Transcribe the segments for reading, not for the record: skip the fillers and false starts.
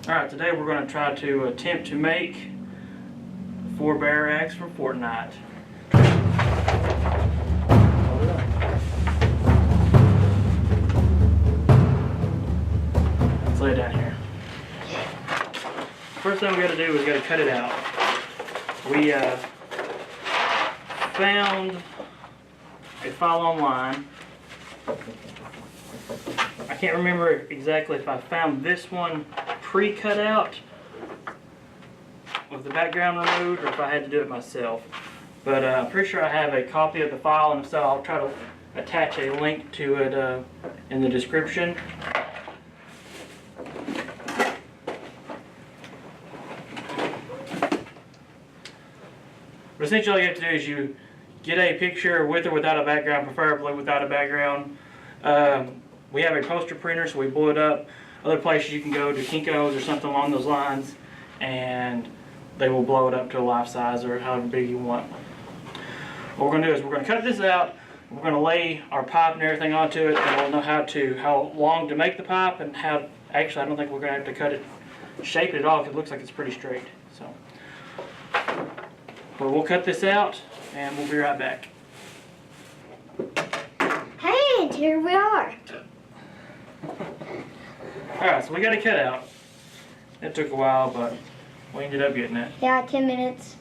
Alright, today we're going to try to attempt to make Forebearer Axe from Fortnite. Let's lay it down here. First thing we got to do is got to cut it out. We found a file online. I can't remember exactly if I found this one pre-cut out with the background removed or if I had to do it myself. But I'm pretty sure I have a copy of the file, and so I'll try to attach a link to it in the description. But essentially all you have to do is you get a picture with or without a background, preferably without a background. We have a poster printer, so we blow it up. Other places you can go to Kinko's or something along those lines, and they will blow it up to a life size or however big you want. What we're going to do is we're going to cut this out. We're going to lay our pipe and everything onto it, and we'll know how long to make the pipe, and how. Actually, I don't think we're going to have to cut it, shape it at all, because it looks like it's pretty straight. So, but we'll cut this out, and we'll be right back. Hey, and here we are. Alright, so we got it cut out. It took a while, but we ended up getting it. Yeah, 10 minutes.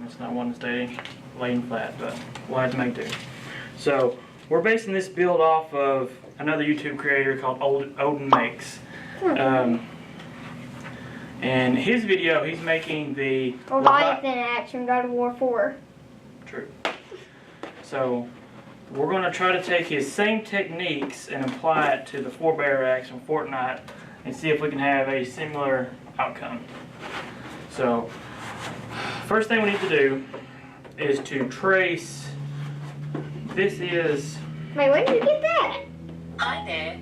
It's not one to stay laying flat, but we'll have to make do. So, we're basing this build off of another YouTube creator called Odin Makes. And his video, he's making the Leviathan Axe from God of War 4. True. So, we're going to try to take his same techniques and apply it to the Forebearer Axe from Fortnite and see if we can have a similar outcome. So, first thing we need to do is to trace. This is. Wait, where did you get that? Hi there.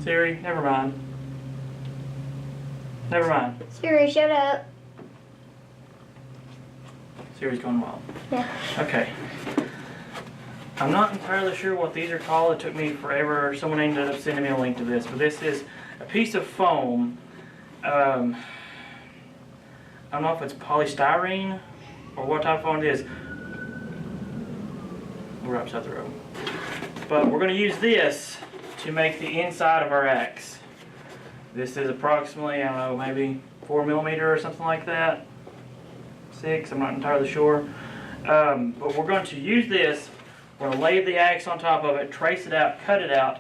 Siri, never mind. Never mind. Siri, shut up. Siri's going wild. Yeah. Okay. I'm not entirely sure what these are called. It took me forever. Someone ended up sending me a link to this, but this is a piece of foam. I don't know if it's polystyrene or what type of foam it is. We're upside the road. But we're going to use this to make the inside of our axe. This is approximately, I don't know, maybe 4 millimeter or something like that. 6, I'm not entirely sure. But we're going to use this. We're going to lay the axe on top of it, trace it out, cut it out,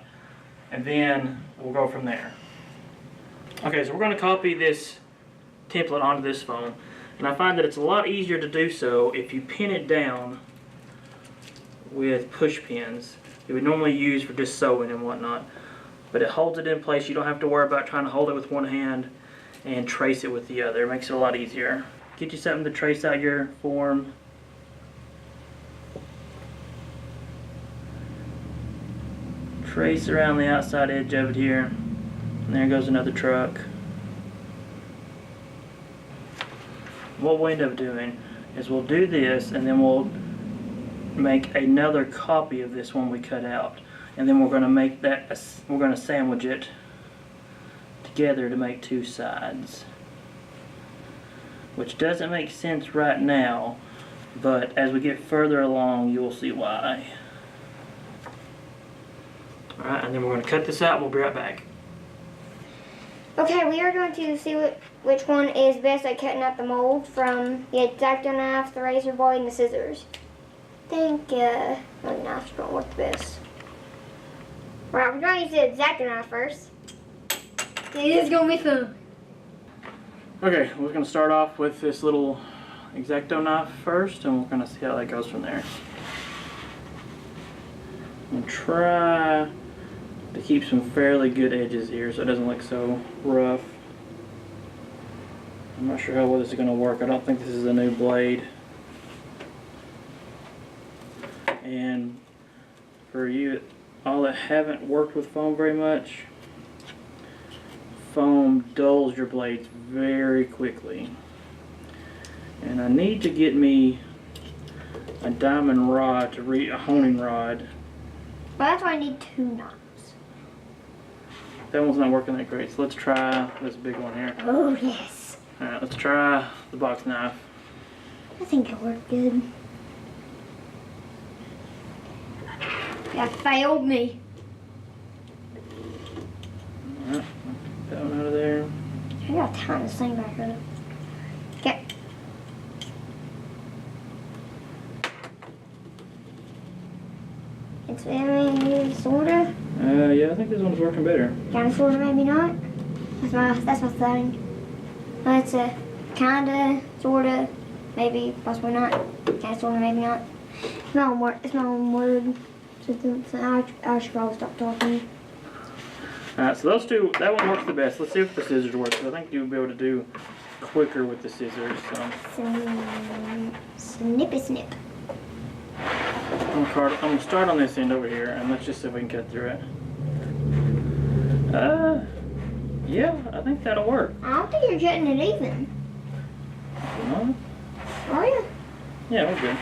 and then we'll go from there. Okay, so we're going to copy this template onto this foam, and I find that it's a lot easier to do so if you pin it down with push pins. You would normally use for just sewing and whatnot, but it holds it in place. You don't have to worry about trying to hold it with one hand and trace it with the other. It makes it a lot easier. Get you something to trace out your form. Trace around the outside edge of it here, and there goes another truck. What we'll end up doing is we'll do this, and then we'll make another copy of this one we cut out, and then we're going to make that. We're going to sandwich it together to make two sides, which doesn't make sense right now, but as we get further along, you will see why. Alright, and then we're going to cut this out and we'll be right back. Okay, we are going to see which one is best at cutting out the mold from the X-acto knife, the razor blade, and the scissors. I think the knife's going to work the best. Alright, we're going to use the X-acto knife first. It is going to be fun. Okay, we're going to start off with this little X-acto knife first, and we're going to see how that goes from there. And try to keep some fairly good edges here so it doesn't look so rough. I'm not sure how well this is going to work. I don't think this is a new blade. And for you all that haven't worked with foam very much, foam dulls your blades very quickly. And I need to get me a diamond rod to a honing rod. Well, that's why I need 2 knives. That one's not working that great, so let's try this big one here. Oh, yes. Alright, let's try the box knife. I think it worked good. That failed me. Alright, that one out of there. I gotta tie this thing back up. Okay. It's very sorta. Yeah, I think this one's working better. Kinda sorta, maybe not. That's my thing. It's a kinda, sorta, maybe, possibly not. Kinda sorta, maybe not. It's my own word. It's my own word. So I should probably stop talking. Alright, so those two, that one works the best. Let's see if the scissors work, because I think you'll be able to do quicker with the scissors. So. Snippy snip. I'm gonna start on this end over here, and let's just see if we can cut through it. Yeah, I think that'll work. I don't think you're cutting it even. No? Are you? Yeah, we're good.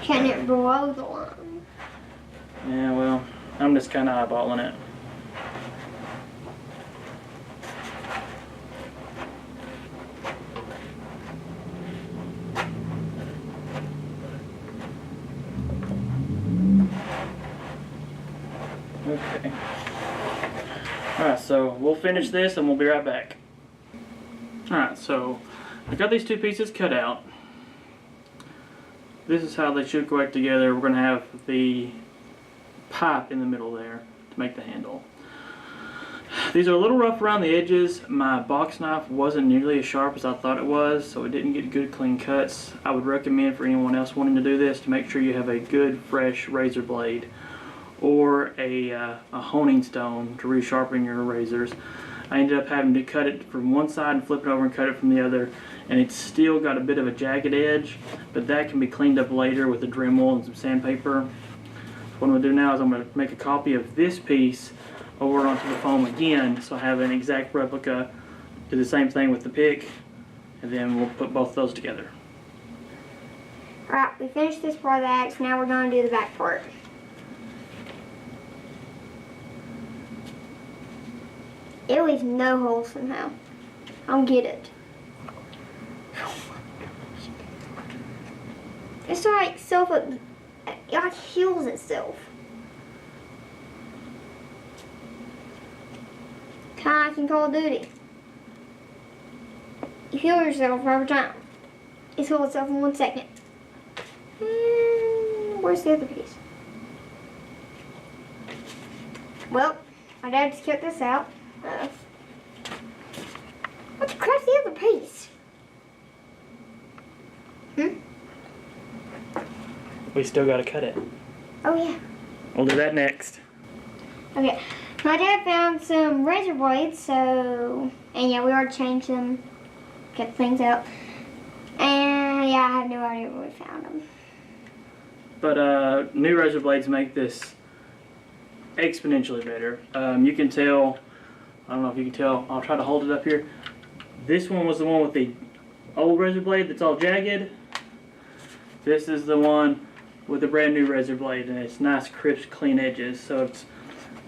Cutting it below the line. Yeah, well, I'm just kind of eyeballing it. Okay. Alright, so we'll finish this and we'll be right back. Alright, so I got these two pieces cut out. This is how they should go back together. We're going to have the pipe in the middle there to make the handle. These are a little rough around the edges. My box knife wasn't nearly as sharp as I thought it was, so it didn't get good clean cuts. I would recommend for anyone else wanting to do this to make sure you have a good fresh razor blade or a honing stone to resharpen your razors. I ended up having to cut it from one side and flip it over and cut it from the other, and it's still got a bit of a jagged edge, but that can be cleaned up later with a Dremel and some sandpaper. So what I'm going to do now is I'm going to make a copy of this piece over onto the foam again, so I have an exact replica. Do the same thing with the pick, and then we'll put both those together. Alright, we finished this part of the axe. Now we're going to do the back part. It leaves no holes somehow. I don't get it. It's like it like heals itself. Kinda like in Call of Duty. You heal yourself every time. It heals itself in 1 second. And where's the other piece? Well, my dad just cut this out. What the crap's the other piece? We still got to cut it. Oh yeah. We'll do that next. Okay. My dad found some razor blades, and yeah, we already changed them, cut things out, and yeah, I have no idea where we found them. But new razor blades make this exponentially better. You can tell, I don't know if you can tell, I'll try to hold it up here. This one was the one with the old razor blade that's all jagged. This is the one with the brand new razor blade, and it's nice, crisp, clean edges, so it's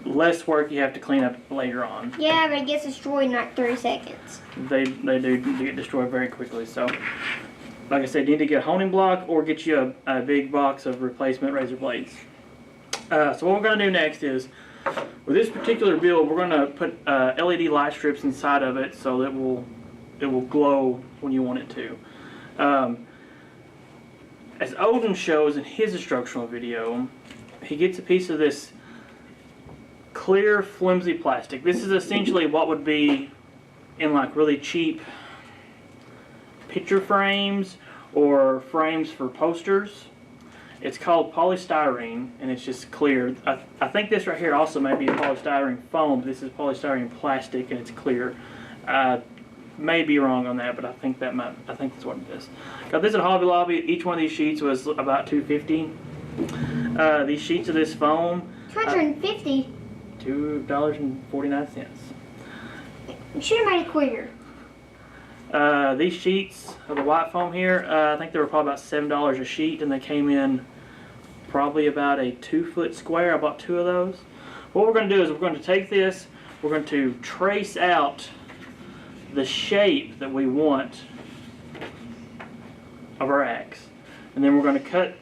less work you have to clean up later on. Yeah, but it gets destroyed in like 30 seconds. They do get destroyed very quickly, so like I said, you need to get a honing block or get you a big box of replacement razor blades. So what we're going to do next is, with this particular build, we're going to put LED light strips inside of it so that it will glow when you want it to. As Odin shows in his instructional video, he gets a piece of this clear, flimsy plastic. This is essentially what would be in like really cheap picture frames or frames for posters. It's called polystyrene, and it's just clear. I think this right here also may be a polystyrene foam. This is polystyrene plastic, and it's clear. May be wrong on that, but I think that's what it is. Got this at Hobby Lobby. Each one of these sheets was about $2.50. These sheets of this foam. $250. $2.49. You should have made it clear. These sheets of the white foam here, I think they were probably about $7 a sheet, and they came in probably about a 2-foot square. I bought 2 of those. what we're going to do is we're going to take this, we're going to trace out the shape that we want of our axe. And then we're going to cut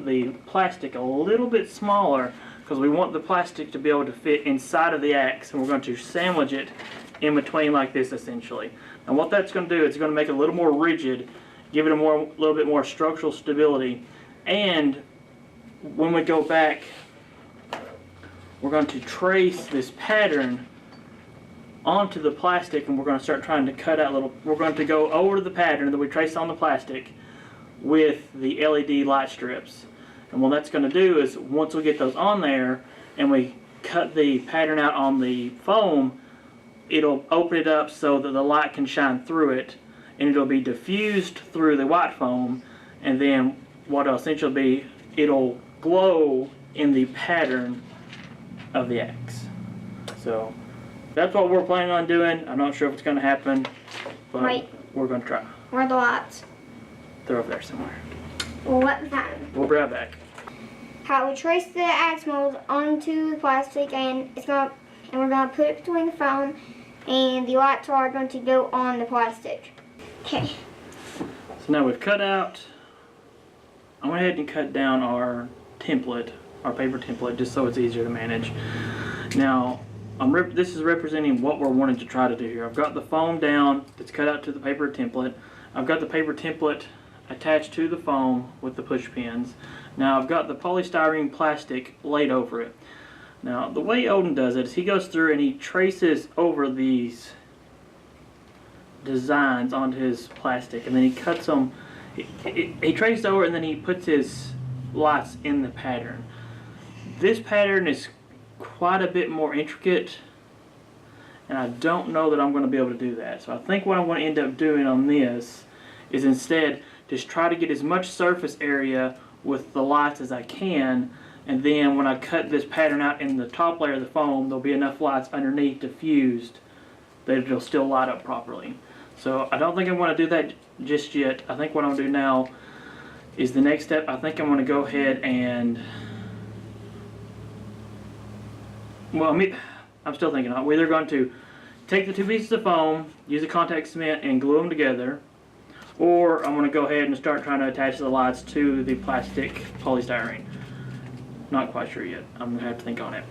the plastic a little bit smaller because we want the plastic to be able to fit inside of the axe, and we're going to sandwich it in between like this essentially. And what that's going to do is it's going to make it a little more rigid, give it a little bit more structural stability, and when we go back we're going to trace this pattern onto the plastic, and we're going to start trying to cut out we're going to go over the pattern that we traced on the plastic with the LED light strips. And what that's going to do is once we get those on there and we cut the pattern out on the foam, it'll open it up so that the light can shine through it, and it'll be diffused through the white foam, and then what it'll essentially be, it'll glow in the pattern of the axe. So that's what we're planning on doing. I'm not sure if it's going to happen, but we're going to try. Where are the lights? They're over there somewhere. Well, what time? We'll be right back. How we trace the axe mold onto the plastic, and we're gonna put it between the foam, and the lights are going to go on the plastic. Okay. So now we've cut out. I went ahead and cut down our template, our paper template, just so it's easier to manage. Now, this is representing what we're wanting to try to do here. I've got the foam down that's cut out to the paper template. I've got the paper template attached to the foam with the push pins. Now I've got the polystyrene plastic laid over it. Now the way Odin does it is he goes through and he traces over these designs onto his plastic, and then he cuts them. He traces over and then he puts his lights in the pattern. This pattern is quite a bit more intricate, and I don't know that I'm going to be able to do that. So I think what I'm going to end up doing on this is instead just try to get as much surface area with the lights as I can, and then when I cut this pattern out in the top layer of the foam, there'll be enough lights underneath diffused that it'll still light up properly. So I don't think I'm going to do that just yet. I think what I'm going to do now is the next step. I think I'm going to go ahead and, well, I'm still thinking, we're either going to take the two pieces of foam, use a contact cement, and glue them together, or I'm going to go ahead and start trying to attach the lights to the plastic polystyrene. Not quite sure yet. I'm going to have to think on it.